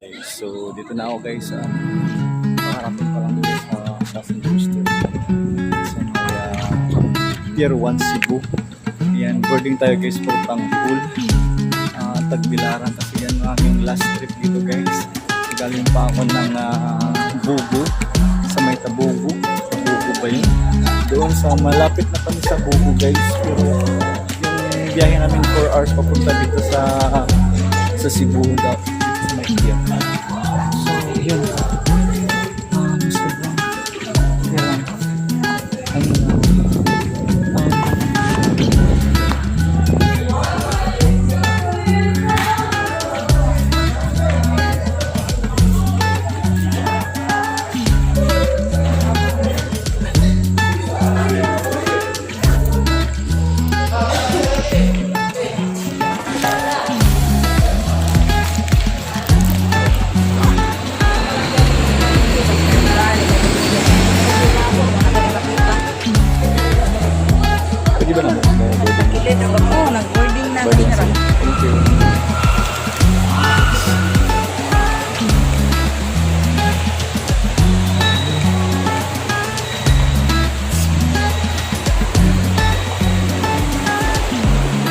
Okay, so dito na ako guys sa paharapin pa lang dito sa passenger store sa may Pier 1 Cebu. Ayan, boarding tayo guys papuntang Bohol, Tagbilaran kasi yan ang aking last trip dito guys. Galing pa ako ng Bugo sa may Tabugo. Sa Bugo ba yun? Doon sa malapit na kami sa Bugo guys, pero yung biyahe namin 4 hours papunta dito sa Cebu daw. So, yun. Sobrang yan. Pwede ba naman? Oo, nag-boarding na kami na. Thank you.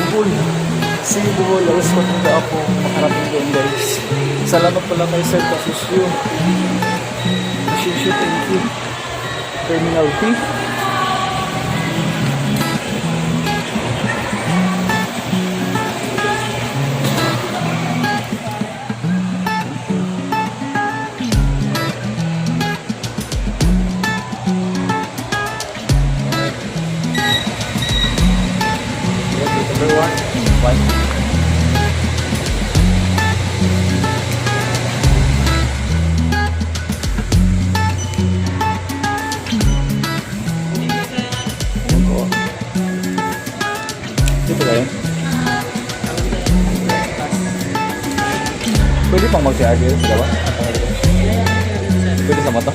Bohol. See Bohol. Alas maganda ako makarating doon guys. Salamat pala kay Sir Kasusyo. Kasusyo, thank you. Terminal P. One. Dito ba yun? Pwede pang mag-CR dito sa lawa? Pwede sa mata?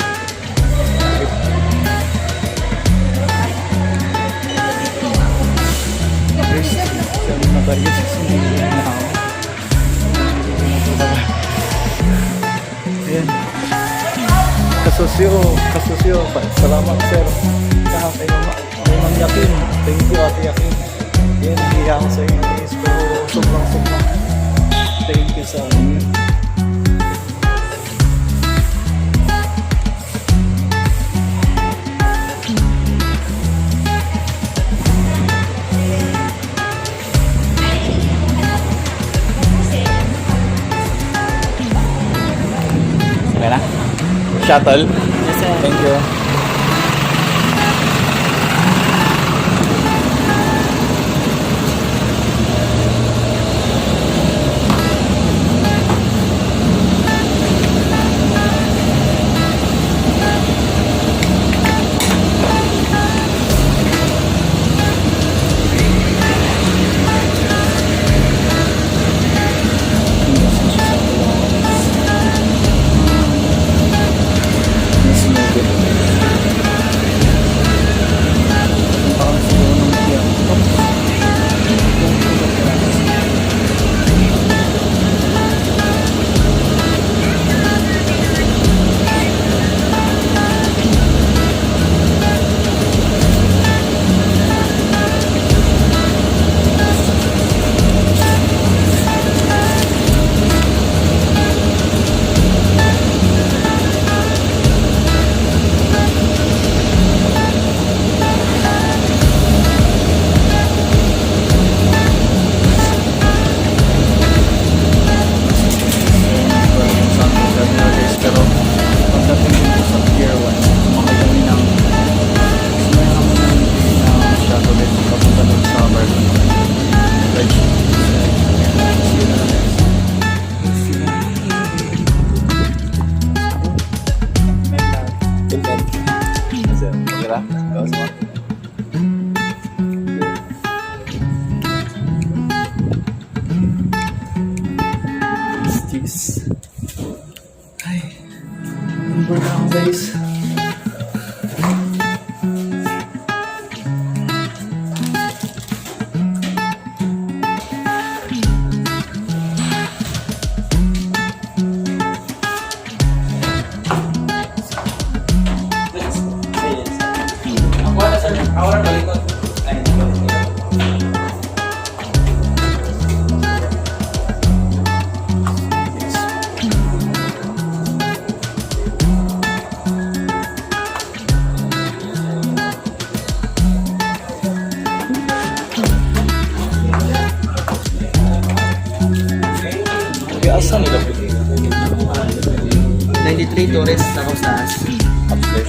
Ayan. Kasusyo. Salamat sir. Kay Ma'am Yakin. Thank you Ate Yakin. Ayan, hiya ako sa inyo guys. Pero sobrang. Thank you sa inyo. Okay na? Shuttle? Yes, sir. Thank you. Ay, number na ako guys. 23 tourists sa taas. Upstairs.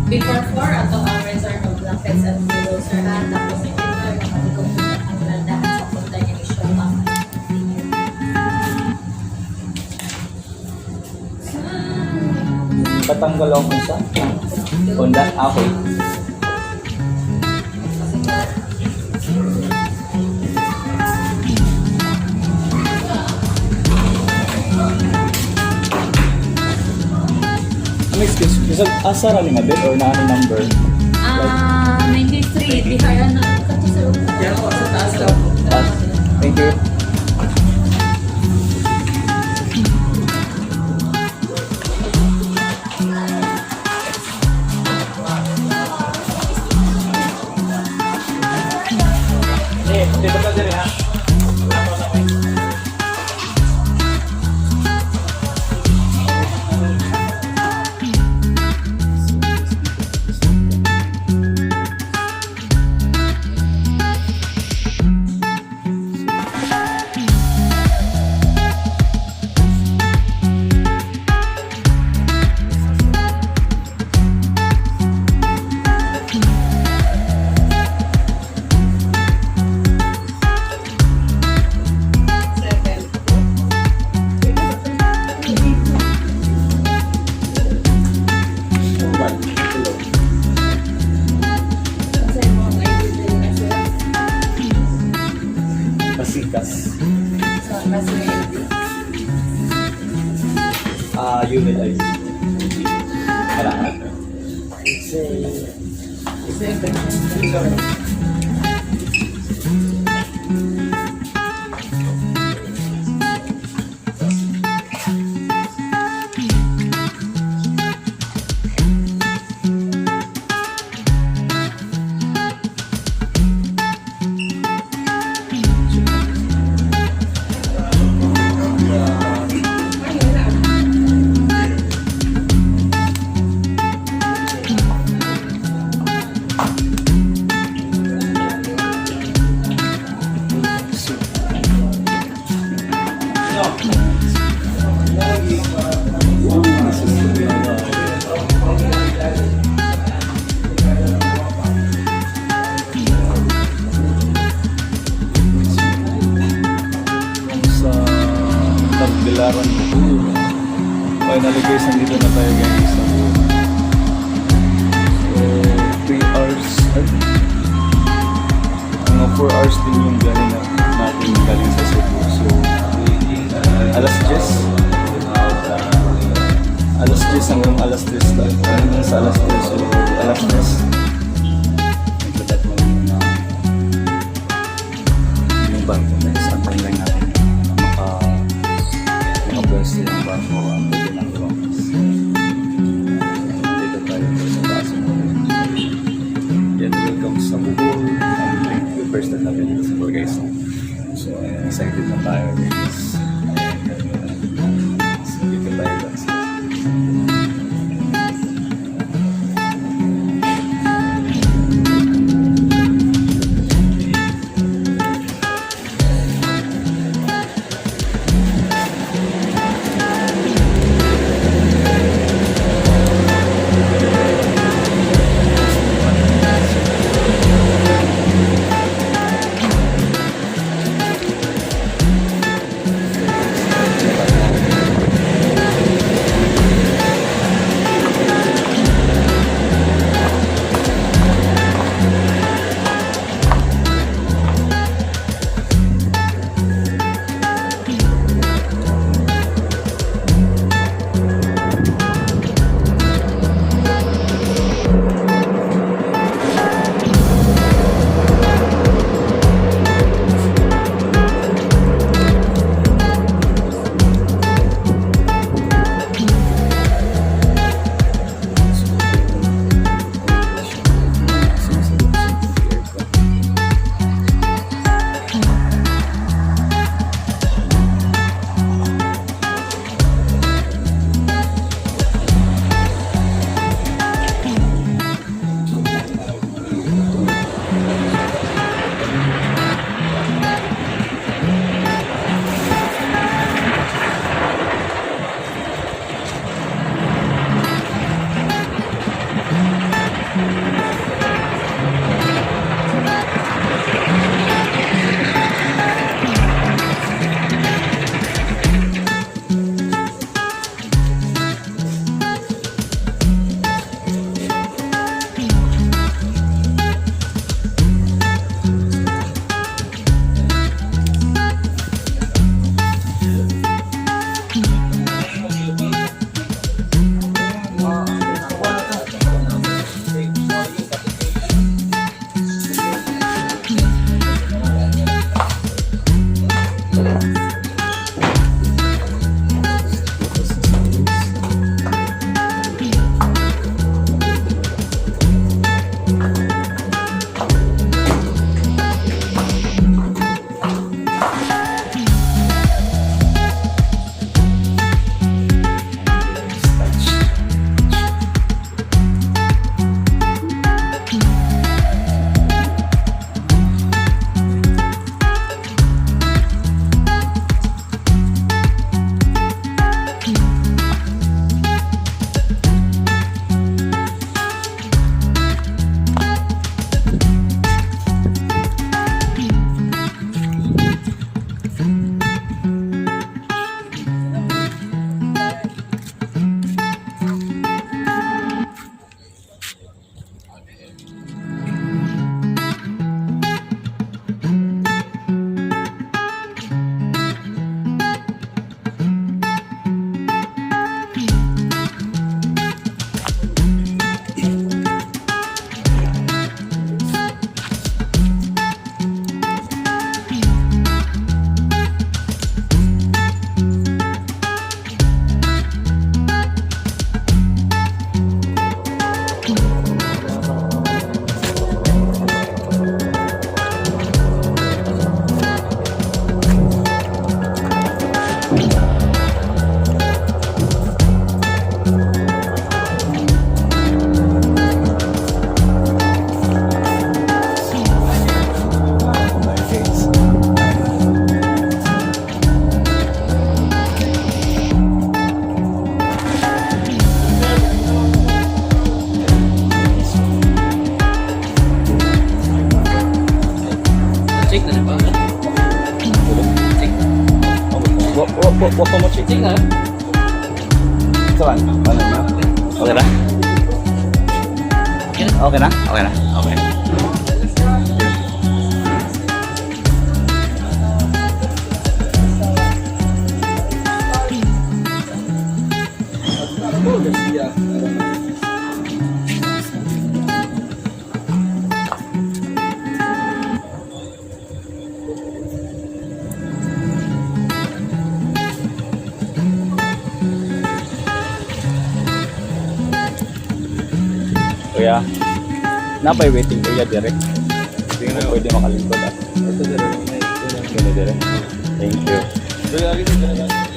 Before 4, ato ang resort of blankets at pillows sir ha. Tapos ito nakapagong ang landahan sa punta niya ni Shopa. Patanggal ako isa. Honda, ako. Excuse me, asa ra nga bed or na ano number? 93. Di kaya na kato sa Yan po, sa taas daw. Thank you. Dito ka din ha. Pasikas. Unit ID. Kailangan. 4 hours din yung galing natin galing sa Cebu. So, alas 10 hanggang alas 10 lang. Hanggang sa alas 10. So, alas 10. Nagdadat mo yung barko na isantay lang natin maka-bless din ang barko ang pwede ng lumabas. Dito tayo sa taas mo. Yan, welcome sa Bohol. Yung first time natin dito sa Bohol, guys. So, excited na tayo, guys. So, dito tayo, guys. Huwag pa mo check. Check na. Saan? Ano na? Okay na? Okay na? Okay na? Okay. napay waiting area direct. Hindi mo pwede makalingkod ah. Ito dito. Gani direct. Thank you.